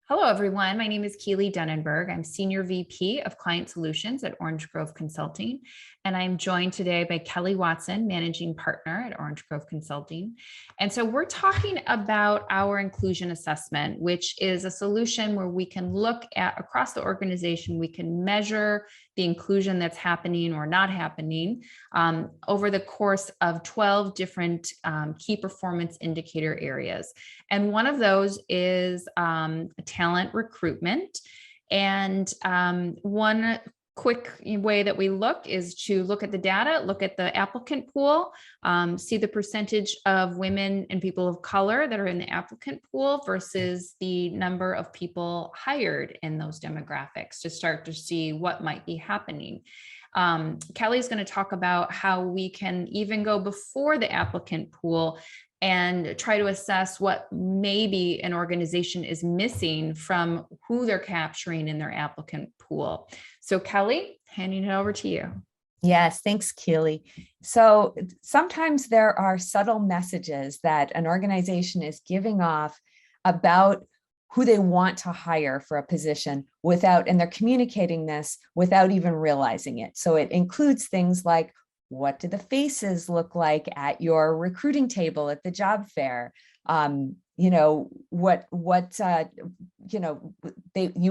Hello, everyone. My name is Keely Denenberg. I'm Senior VP of Client Solutions at Orange Grove Consulting, and I'm joined today by Kelly Watson, Managing Partner at Orange Grove Consulting. And so we're talking about our inclusion assessment, which is a solution where we can look at across the organization, we can measure the inclusion that's happening or not happening over the course of 12 different key performance indicator areas. And one of those is talent recruitment. And one quick way that we look is to look at the data, look at the applicant pool, see the percentage of women and people of color that are in the applicant pool versus the number of people hired in those demographics to start to see what might be happening. Kelly's going to talk about how we can even go before the applicant pool and try to assess what maybe an organization is missing from who they're capturing in their applicant pool. So Kelly, handing it over to you. Yes, thanks, Keely. So sometimes there are subtle messages that an organization is giving off about who they want to hire for a position and they're communicating this without even realizing it. So it includes things like, what do the faces look like at your recruiting table at the job fair? You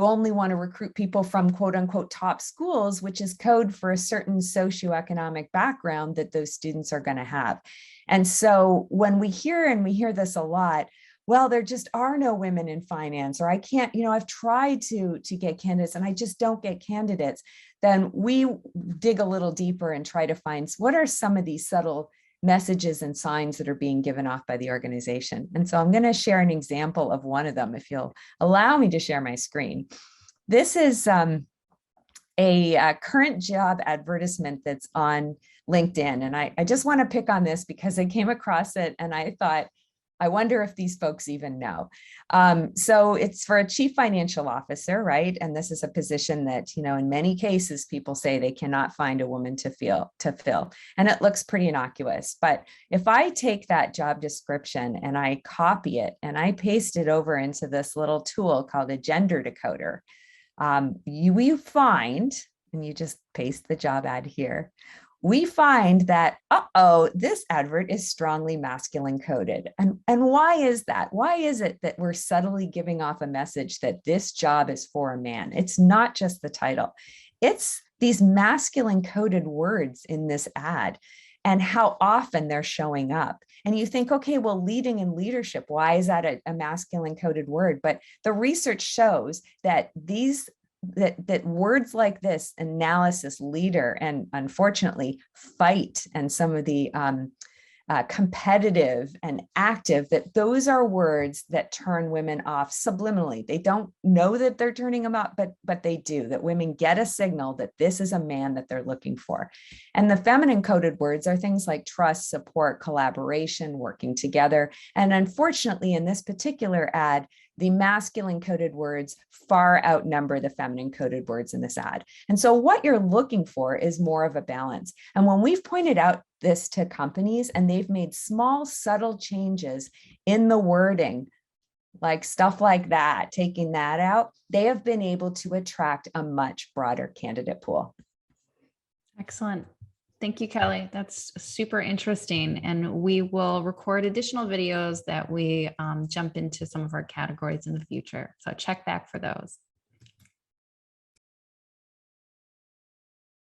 only want to recruit people from quote unquote top schools, which is code for a certain socioeconomic background that those students are going to have. And so when we hear this a lot, well, there just are no women in finance, or I can't, I've tried to get candidates and I just don't get candidates. Then we dig a little deeper and try to find what are some of these subtle messages and signs that are being given off by the organization. And so I'm going to share an example of one of them, if you'll allow me to share my screen. This is a current job advertisement that's on LinkedIn. And I just want to pick on this because I came across it and I thought, I wonder if these folks even know. So it's for a chief financial officer, right? And this is a position that, in many cases, people say they cannot find a woman to fill. And it looks pretty innocuous. But if I take that job description and I copy it and I paste it over into this little tool called a gender decoder, we find, and you just paste the job ad here, we find that, this advert is strongly masculine coded. And why is that? Why is it that we're subtly giving off a message that this job is for a man? It's not just the title. It's these masculine coded words in this ad and how often they're showing up. And you think, okay, well, leading and leadership, why is that a masculine coded word? But the research shows that that words like this, analysis, leader, and unfortunately fight, and some of the competitive and active, that those are words that turn women off subliminally. They don't know that they're turning them off, but they do, that women get a signal that this is a man that they're looking for. And the feminine coded words are things like trust, support, collaboration, working together. And unfortunately, in this particular ad, the masculine coded words far outnumber the feminine coded words in this ad. And so what you're looking for is more of a balance. And when we've pointed out this to companies and they've made small, subtle changes in the wording, like stuff like that, taking that out, they have been able to attract a much broader candidate pool. Excellent. Thank you, Kelly. That's super interesting. And we will record additional videos that we jump into some of our categories in the future. So check back for those.